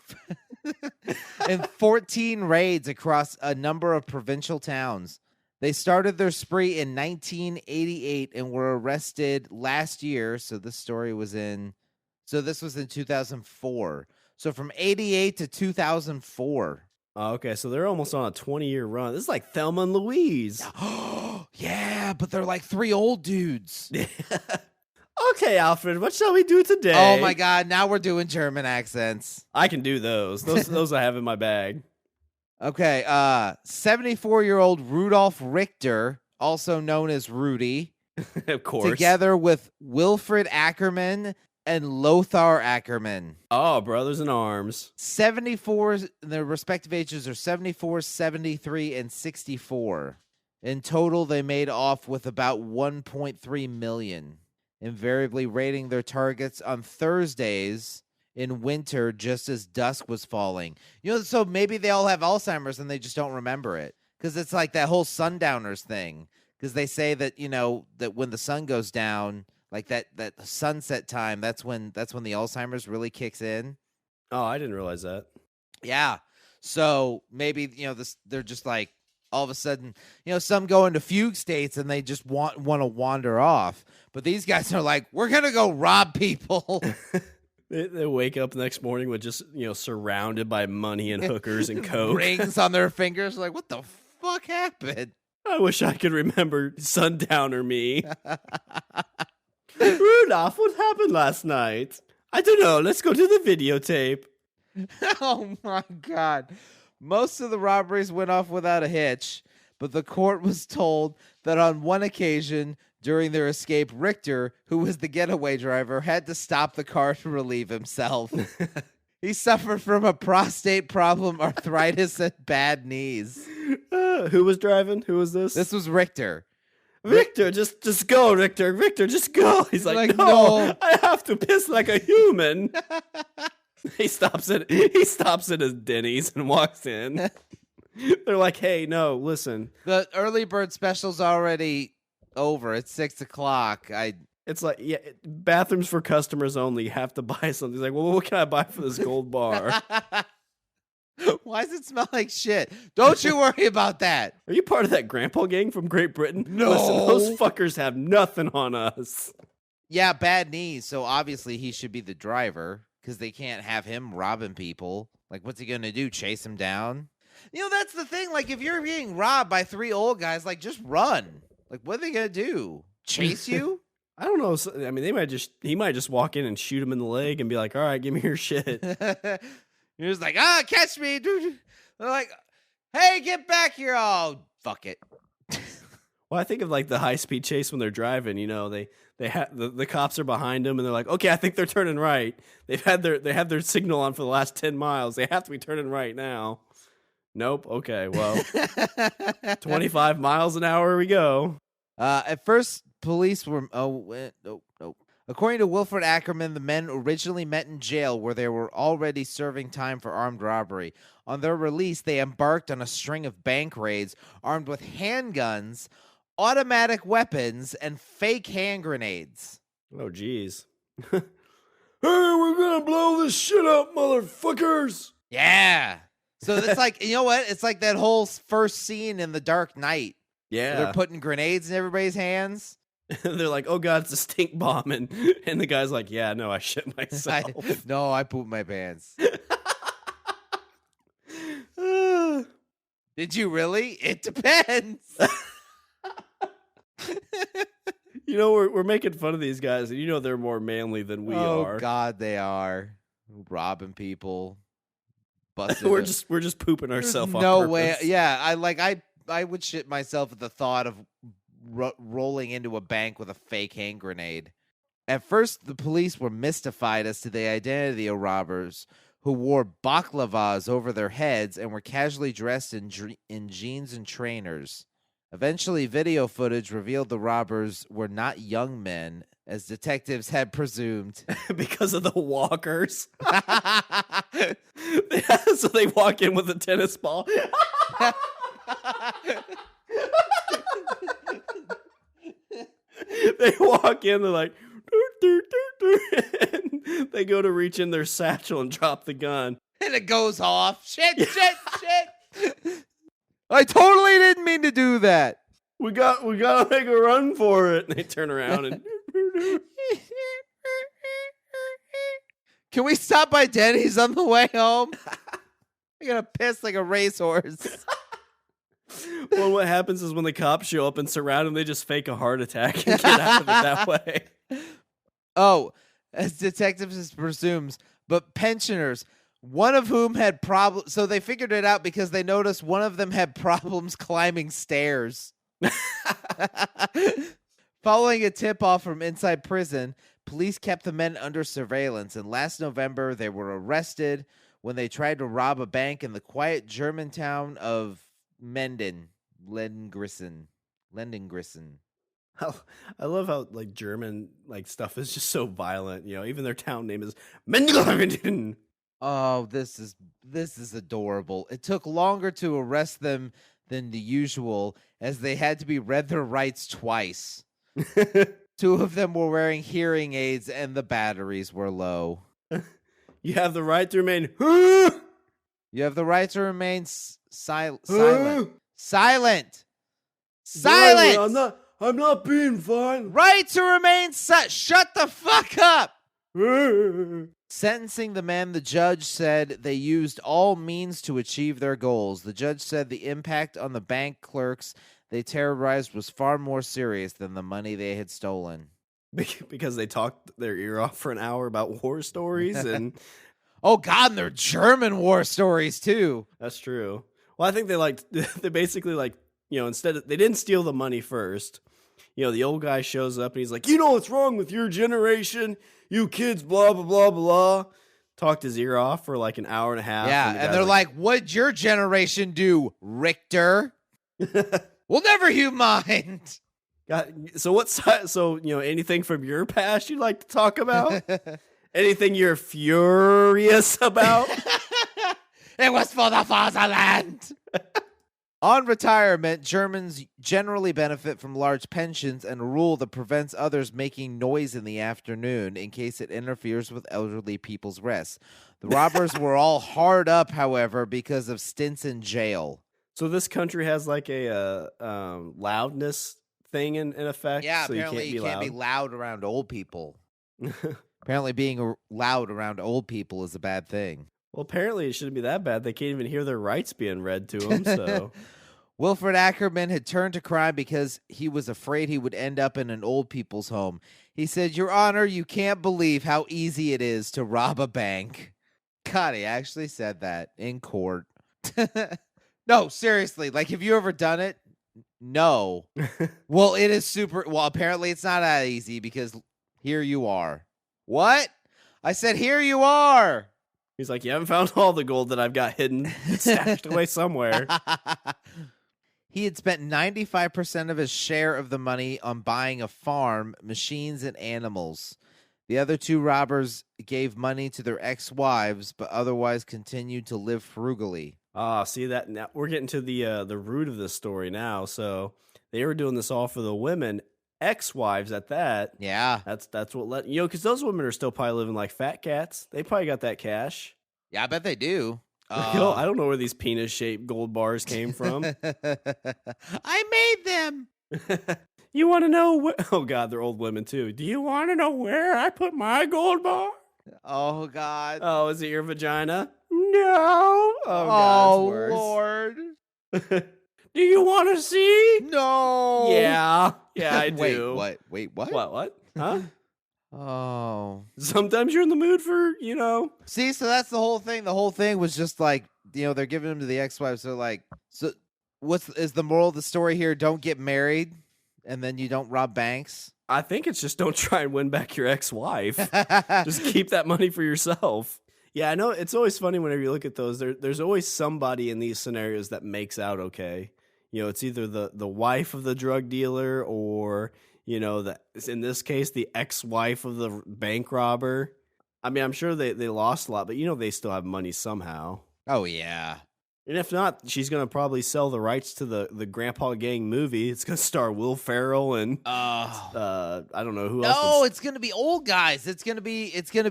14 raids across a number of provincial towns. They started their spree in 1988 and were arrested last year. So this was in 2004. So from 88 to 2004. Okay, so they're almost on a 20-year run. This is like Thelma and Louise. Yeah, but they're like 3 old dudes. Okay, Alfred, what shall we do today? Oh my God, now we're doing German accents. I can do those. Those I have in my bag. Okay, 74-year-old Rudolf Richter, also known as Rudy. Of course. Together with Wilfred Ackerman and Lothar Ackerman. Oh, brothers in arms. 74, their respective ages are 74, 73, and 64. In total, they made off with about 1.3 million, invariably raiding their targets on Thursdays in winter just as dusk was falling. So maybe they all have Alzheimer's and they just don't remember it. Because it's like that whole sundowners thing. Because they say that, that when the sun goes down, like that sunset time, that's when the Alzheimer's really kicks in. Oh, I didn't realize that. Yeah. So maybe, they're just like, all of a sudden, some go into fugue states and they just want to wander off. But these guys are like, we're going to go rob people. They wake up the next morning with just, surrounded by money and hookers and coke. Rings on their fingers. Like, what the fuck happened? I wish I could remember Sundowner me. Rudolph, what happened last night? I don't know. Let's go to the videotape. Oh, my God. Most of the robberies went off without a hitch, but the court was told that on one occasion during their escape, Richter, who was the getaway driver, had to stop the car to relieve himself. He suffered from a prostate problem, arthritis, and bad knees. Who was driving? Who was this? This was Richter. Richter, just go, Richter. Richter, just go. He's like, no, I have to piss like a human. He stops at his Denny's and walks in. They're like, hey, no, listen. The early bird special's already over. It's 6:00. It's like, yeah, bathrooms for customers only. You have to buy something. He's like, well, what can I buy for this gold bar? Why does it smell like shit? Don't you worry about that. Are you part of that grandpa gang from Great Britain? No. Listen, those fuckers have nothing on us. Yeah, bad knees. So obviously he should be the driver because they can't have him robbing people. Like, what's he going to do? Chase him down? That's the thing. Like, if you're being robbed by 3 old guys, like, just run. Like, what are they going to do? Chase you? I don't know. I mean, he might just walk in and shoot him in the leg and be like, all right, give me your shit. You're just like, catch me. They're like, hey, get back here. Oh, fuck it. Well, I think of like the high-speed chase when they're driving, they have the cops are behind them and they're like, okay, I think they're turning right. They have their signal on for the last 10 miles. They have to be turning right now. Nope. Okay. Well, 25 miles an hour we go. At first, police were, no. According to Wilfred Ackerman, the men originally met in jail where they were already serving time for armed robbery. On their release, they embarked on a string of bank raids armed with handguns, automatic weapons, and fake hand grenades. Oh, geez. Hey, we're gonna blow this shit up, motherfuckers! Yeah. So it's like, you know what? It's like that whole first scene in The Dark Knight. Yeah. They're putting grenades in everybody's hands. They're like, oh, God, it's a stink bomb. And the guy's like, yeah, no, I shit myself. No, I pooped my pants. Did you really? It depends. We're making fun of these guys, and they're more manly than we are. Oh, God, they are. Robbing people. we're just pooping ourselves on no purpose. way. Yeah, I would shit myself at the thought of rolling into a bank with a fake hand grenade. At first, the police were mystified as to the identity of robbers who wore baklavas over their heads and were casually dressed in jeans and trainers. Eventually, video footage revealed the robbers were not young men, as detectives had presumed. Because of the walkers. So they walk in with a tennis ball. They walk in, they're like, and they go to reach in their satchel and drop the gun. And it goes off. Shit. I totally didn't mean to do that. We gotta make a run for it. And they turn around and Can we stop by Denny's on the way home? I'm gonna piss like a racehorse. Well, what happens is when the cops show up and surround them, they just fake a heart attack and get out of it that way. Oh, as detectives presumes, but pensioners, one of whom had problems. So they figured it out because they noticed one of them had problems climbing stairs. Following a tip-off from inside prison, police kept the men under surveillance, and last November they were arrested when they tried to rob a bank in the quiet German town of Lendengrissen. I love how like German like stuff is just so violent. Even their town name is Mendingen. Oh, this is adorable. It took longer to arrest them than the usual, as they had to be read their rights twice. 2 of them were wearing hearing aids, and the batteries were low. You have the right to remain. You have the right to remain silent. Silent. Silence. I'm not being violent. Right to remain shut the fuck up. Sentencing the man, the judge said they used all means to achieve their goals. The judge said the impact on the bank clerks they terrorized was far more serious than the money they had stolen. Because they talked their ear off for an hour about war stories and oh god, and they're German war stories too. That's true. Well, I think they basically instead they didn't steal the money first. The old guy shows up and he's like, what's wrong with your generation? You kids, blah, blah, blah, blah. Talked his ear off for like an hour and a half. Yeah, and they're like, what'd your generation do, Richter? We'll never you mind. So what side? So, anything from your past you'd like to talk about? Anything you're furious about? It was for the fatherland. On retirement, Germans generally benefit from large pensions and a rule that prevents others making noise in the afternoon in case it interferes with elderly people's rest. The robbers were all hard up, however, because of stints in jail. So this country has like a loudness thing in effect? Yeah, so apparently you can't be loud around old people. Apparently being loud around old people is a bad thing. Well, apparently it shouldn't be that bad. They can't even hear their rights being read to them. So, Wilfred Ackerman had turned to crime because he was afraid he would end up in an old people's home. He said, "Your Honor, you can't believe how easy it is to rob a bank." God, he actually said that in court. No, seriously. Like, have you ever done it? No. Well, it is super. Well, apparently it's not that easy because here you are. What? I said, here you are. He's like, you haven't found all the gold that I've got hidden, stashed away somewhere. He had spent 95% of his share of the money on buying a farm, machines, and animals. The other two robbers gave money to their ex-wives, but otherwise continued to live frugally. See that? Now we're getting to the root of this story now. So they were doing this all for the women, ex-wives at that. Yeah, that's what because those women are still probably living like fat cats. They probably got that cash. Yeah, I bet they do. I don't know where these penis-shaped gold bars came from. I made them. You want to know where? Oh God, they're old women too. Do you want to know where I put my gold bar? Oh God. Oh, is it your vagina? No. Oh, worse. Lord. Do you want to see? No. Yeah, I do. Wait, what? What? Huh? Oh. Sometimes you're in the mood for, See, so that's the whole thing. The whole thing was just like, they're giving them to the ex-wives. So like, so is the moral of the story here? Don't get married and then you don't rob banks. I think it's just don't try and win back your ex-wife. Just keep that money for yourself. Yeah, I know. It's always funny whenever you look at those. There's always somebody in these scenarios that makes out okay. It's either the wife of the drug dealer or, in this case, the ex-wife of the bank robber. I mean, I'm sure they lost a lot, but they still have money somehow. Oh, yeah. And if not, she's going to probably sell the rights to the Grandpa Gang movie. It's going to star Will Ferrell and I don't know who else. No, it's going to be old guys. It's going to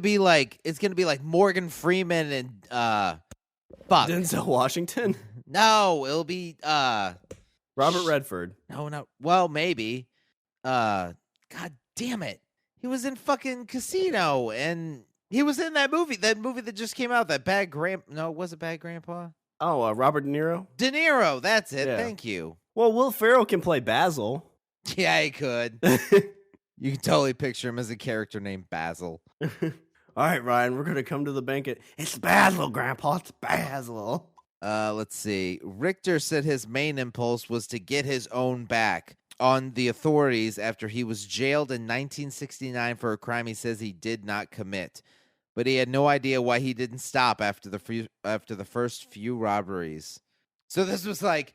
be like Morgan Freeman and fuck. Denzel Washington. No, it'll be Robert Redford. No. Well, maybe. God damn it. He was in fucking Casino and he was in that movie that just came out, that Bad Grandpa. No, was it Bad Grandpa? Oh, Robert De Niro? De Niro, that's it. Yeah. Thank you. Well, Will Ferrell can play Bazil. Yeah, he could. You can totally picture him as a character named Bazil. All right, Ryan, we're going to come to the bank. It's Bazil, Grandpa. It's Bazil. Let's see. Richter said his main impulse was to get his own back on the authorities after he was jailed in 1969 for a crime he says he did not commit. But he had no idea why he didn't stop after the first few robberies. So this was like,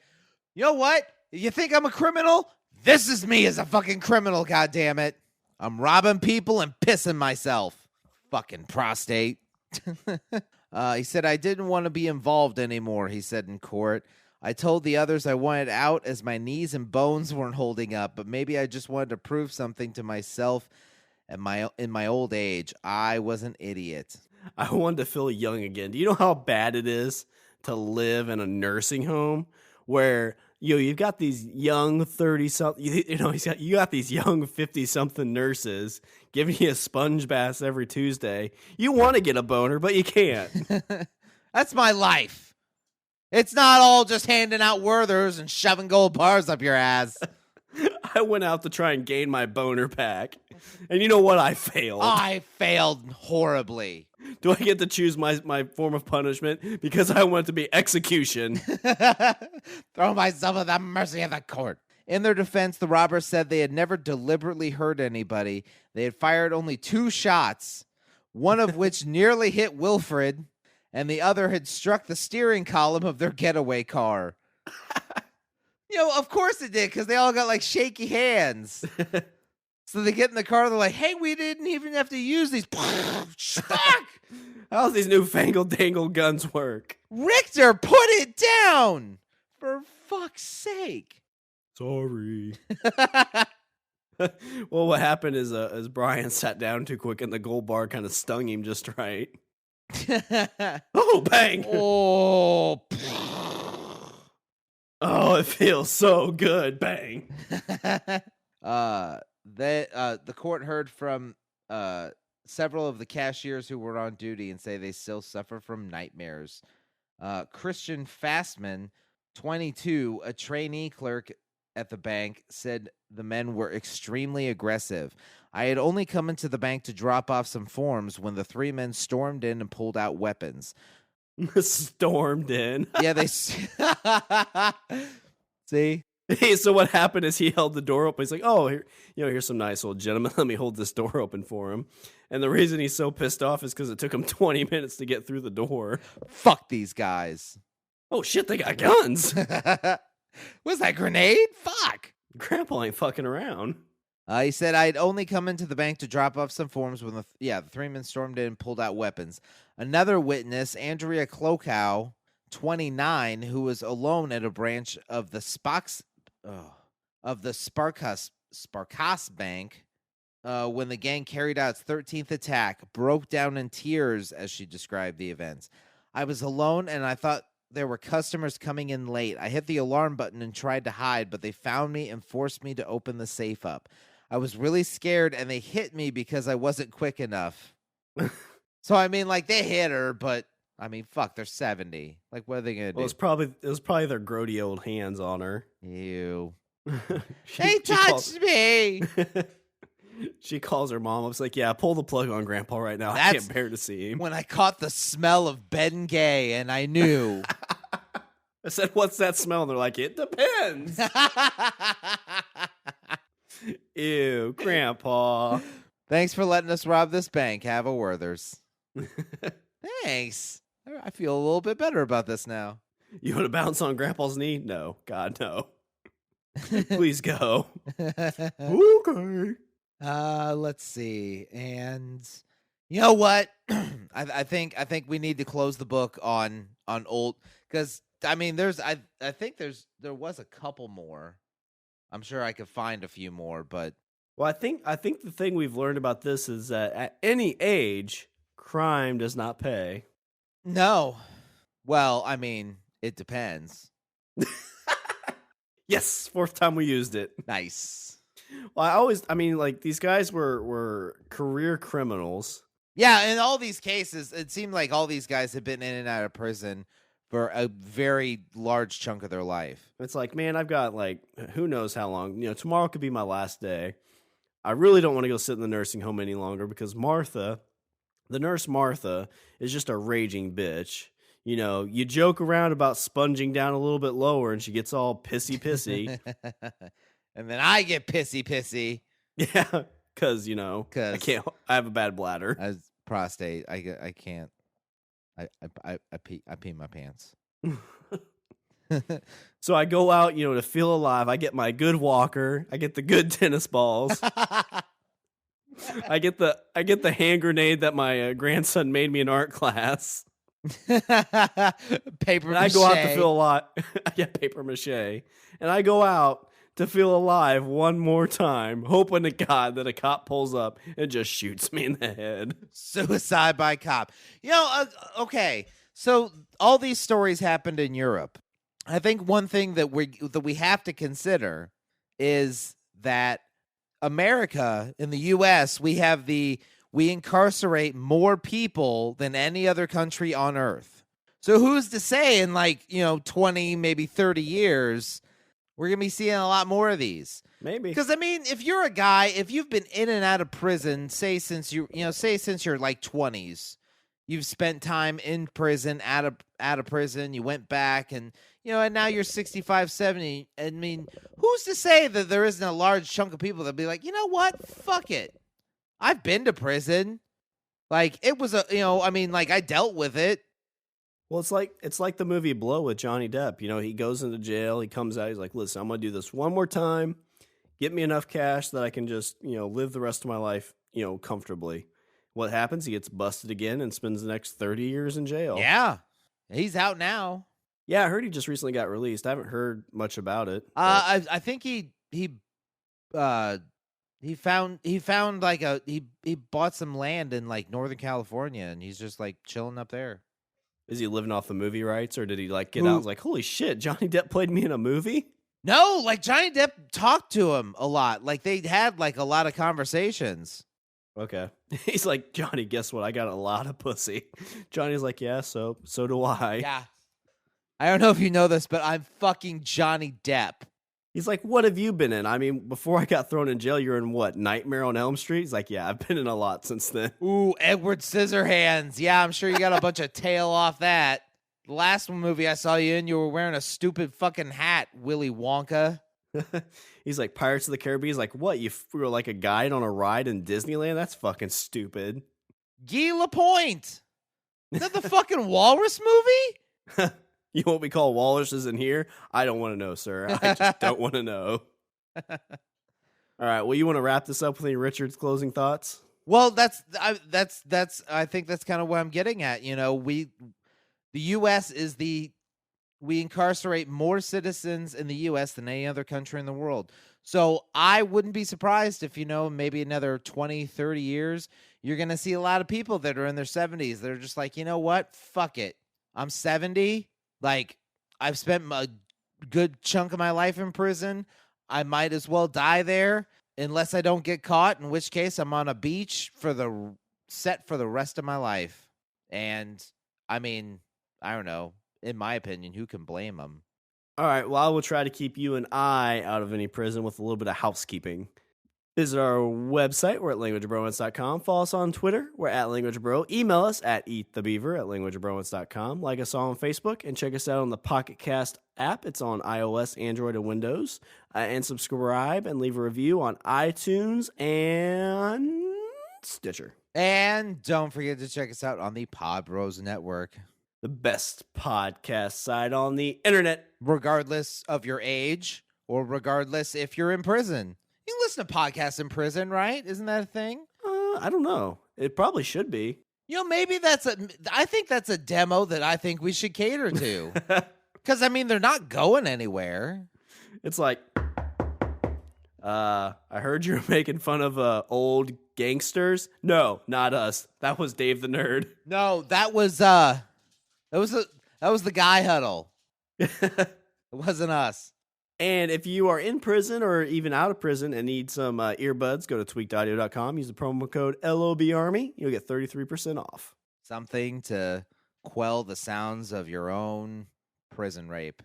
you know what? You think I'm a criminal? This is me as a fucking criminal, goddammit. I'm robbing people and pissing myself. Fucking prostate. He said, I didn't want to be involved anymore, he said in court. I told the others I wanted out as my knees and bones weren't holding up, but maybe I just wanted to prove something to myself. In my old age, I was an idiot. I wanted to feel young again. Do you know how bad it is to live in a nursing home where you've got these young 30-something, you got these young 50-something nurses giving you a sponge bath every Tuesday. You want to get a boner, but you can't. That's my life. It's not all just handing out Werthers and shoving gold bars up your ass. I went out to try and gain my boner back. And you know what? I failed. I failed horribly. Do I get to choose my form of punishment? Because I want it to be execution. Throw myself at the mercy of the court. In their defense, the robbers said they had never deliberately hurt anybody. They had fired only 2 shots, one of which nearly hit Wilfred, and the other had struck the steering column of their getaway car. Of course it did, because they all got like shaky hands. So they get in the car, they're like, hey, we didn't even have to use these. Fuck! How's these newfangled dangled guns work? Richter, put it down! For fuck's sake. Sorry. Well, what happened is Brian sat down too quick and the gold bar kind of stung him just right. Oh, bang! Oh, oh, it feels so good. Bang. The court heard from several of the cashiers who were on duty and say they still suffer from nightmares. Christian Fastman, 22, a trainee clerk at the bank, said the men were extremely aggressive. I had only come into the bank to drop off some forms when the 3 men stormed in and pulled out weapons. Stormed in? Yeah, they... See? Hey, so what happened is he held the door open. He's like, oh, here's some nice old gentlemen. Let me hold this door open for him. And the reason he's so pissed off is because it took him 20 minutes to get through the door. Fuck these guys. Oh, shit, they got guns. Was that grenade? Fuck. Grandpa ain't fucking around. He said, I'd only come into the bank to drop off some forms when the 3 men stormed in and pulled out weapons. Another witness, Andrea Klokow, 29, who was alone at a branch of the Sparkas Bank when the gang carried out its 13th attack, broke down in tears as she described the events. I was alone and I thought there were customers coming in late. I hit the alarm button and tried to hide, but they found me and forced me to open the safe up. I was really scared and they hit me because I wasn't quick enough. So, I mean, like, they hit her, but, I mean, fuck, they're 70. Like, what are they going to do? It was probably their grody old hands on her. Ew. They touched me! She calls her mom. I was like, yeah, pull the plug on Grandpa right now. I can't bear to see him. When I caught the smell of Ben Gay, and I knew. I said, what's that smell? And they're like, it depends. Ew, Grandpa. Thanks for letting us rob this bank. Have a Werther's. Thanks. I feel a little bit better about this now. You want to bounce on Grandpa's knee? No. God, no. Please go. Okay. Let's see. And you know what? I think we need to close the book on old, because I mean there was a couple more. I'm sure I could find a few more, but well, I think the thing we've learned about this is that at any age, crime does not pay. No. Well, I mean, it depends. Yes, 4th time we used it. Nice. Well, like, these guys were career criminals. Yeah, in all these cases, it seemed like all these guys had been in and out of prison for a very large chunk of their life. It's like, man, I've got, like, who knows how long. Tomorrow could be my last day. I really don't want to go sit in the nursing home any longer because the nurse Martha, is just a raging bitch. You joke around about sponging down a little bit lower and she gets all pissy. And then I get pissy. Yeah, because, I have a bad bladder. As prostate, I can't. I pee my pants. So I go out, to feel alive. I get my good walker. I get the good tennis balls. I get the hand grenade that my grandson made me in art class. Paper mache. And I go out to feel alive. Yeah, paper mache. And I go out to feel alive one more time, hoping to God that a cop pulls up and just shoots me in the head. Suicide by cop. Okay, so all these stories happened in Europe. I think one thing that we have to consider is that America, in the U.S., we incarcerate more people than any other country on earth. So who's to say in 20, maybe 30 years, we're going to be seeing a lot more of these? Maybe. Because, I mean, if you're a guy, if you've been in and out of prison, say since your 20s, you've spent time in prison, out of prison, you went back, and now you're 65, 70. I mean, who's to say that there isn't a large chunk of people that'll be like, you know what? Fuck it. I've been to prison. Like, it was I dealt with it. Well, it's like the movie Blow with Johnny Depp. He goes into jail, he comes out, he's like, listen, I'm going to do this one more time. Get me enough cash that I can just, live the rest of my life, comfortably. What happens? He gets busted again and spends the next 30 years in jail. Yeah. He's out now. Yeah, I heard he just recently got released. I haven't heard much about it. I think he found like he bought some land in like Northern California, and he's just like chilling up there. Is he living off the movie rights, or did he like get out and was like, holy shit, Johnny Depp played me in a movie? No, like Johnny Depp talked to him a lot. Like they had like a lot of conversations. Okay. He's like, Johnny, guess what? I got a lot of pussy. Johnny's like, yeah, so do I. Yeah. I don't know if you know this, but I'm fucking Johnny Depp. He's like, what have you been in? I mean, before I got thrown in jail, you're in what, Nightmare on Elm Street? He's like, yeah, I've been in a lot since then. Ooh, Edward Scissorhands. Yeah, I'm sure you got a bunch of tail off that. The last movie I saw you in, you were wearing a stupid fucking hat, Willy Wonka. He's like, Pirates of the Caribbean. He's like, what? You were like a guide on a ride in Disneyland? That's fucking stupid. Guy Lapointe. Is that the fucking Walrus movie? You want me to call walruses in here? I don't want to know, sir. I just don't want to know. All right. Well, you want to wrap this up with any Richard's closing thoughts? Well, I think that's kind of what I'm getting at. The U.S. we incarcerate more citizens in the U.S. than any other country in the world. So I wouldn't be surprised if, maybe another 20, 30 years, you're going to see a lot of people that are in their 70s. They're just like, you know what? Fuck it. I'm 70. Like, I've spent a good chunk of my life in prison. I might as well die there unless I don't get caught, in which case I'm on a beach for the rest of my life. And, I mean, I don't know. In my opinion, who can blame them? All right. Well, I will try to keep you and I out of any prison with a little bit of housekeeping. Visit our website. We're at languageofbromance.com. Follow us on Twitter. We're at languageofbro. Email us at eatthebeaver@languageofbromance.com. Like us on Facebook and check us out on the Pocket Cast app. It's on iOS, Android, and Windows. And subscribe and leave a review on iTunes and Stitcher. And don't forget to check us out on the Pod Bros Network. The best podcast site on the internet. Regardless of your age or regardless if you're in prison. You can listen to podcasts in prison, right? Isn't that a thing? I don't know. It probably should be. Maybe I think that's a demo that I think we should cater to. Because, I mean, they're not going anywhere. It's like, I heard you were making fun of old gangsters. No, not us. That was Dave the Nerd. No, that was the Guy Huddle. It wasn't us. And if you are in prison or even out of prison and need some earbuds, go to tweakedaudio.com. Use the promo code LOBARMY. You'll get 33% off. Something to quell the sounds of your own prison rape.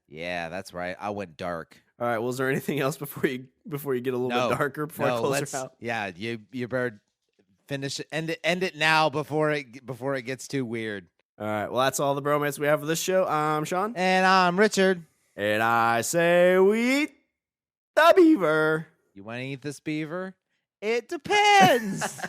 Yeah, that's right. I went dark. All right. Well, is there anything else before you get a little bit darker before I close her out? Yeah, you better finish it. End it now before it gets too weird. All right. Well, that's all the bromance we have for this show. I'm Shawn. And I'm Richard. And I say we eat the beaver. You want to eat this beaver? It depends.